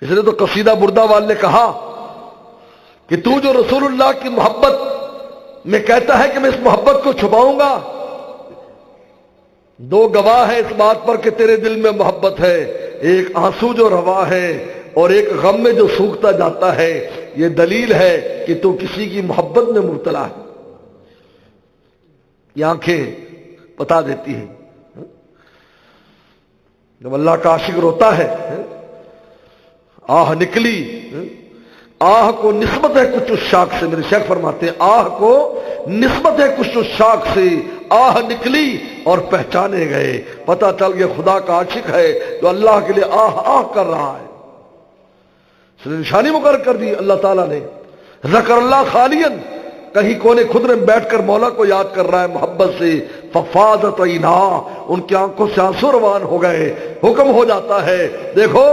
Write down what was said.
اس لیے تو قصیدہ بردہ والے نے کہا کہ تو جو رسول اللہ کی محبت میں کہتا ہے کہ میں اس محبت کو چھپاؤں گا، دو گواہ ہے اس بات پر کہ تیرے دل میں محبت ہے، ایک آنسو جو روا ہے اور ایک غم میں جو سوکھتا جاتا ہے، یہ دلیل ہے کہ تو کسی کی محبت میں مبتلا ہے۔ یہ آنکھیں بتا دیتی ہیں، جب اللہ کا عاشق روتا ہے آہ نکلی، آہ کو نسبت ہے کچھ اس شاخ سے، میرے شیخ فرماتے ہیں آہ کو نسبت ہے کچھ اس شاخ سے، آہ نکلی اور پہچانے گئے، پتہ چل گیا خدا کا عاشق ہے جو اللہ کے لیے آہ آہ کر رہا ہے۔ اس نے نشانی مقرر کر دی اللہ تعالیٰ نے، ذکر اللہ خالین، کہیں کونے خدرے میں بیٹھ کر مولا کو یاد کر رہا ہے محبت سے، ففاضت عیناہ، ان کی آنکھوں سے آنسو روان ہو گئے، حکم ہو جاتا ہے دیکھو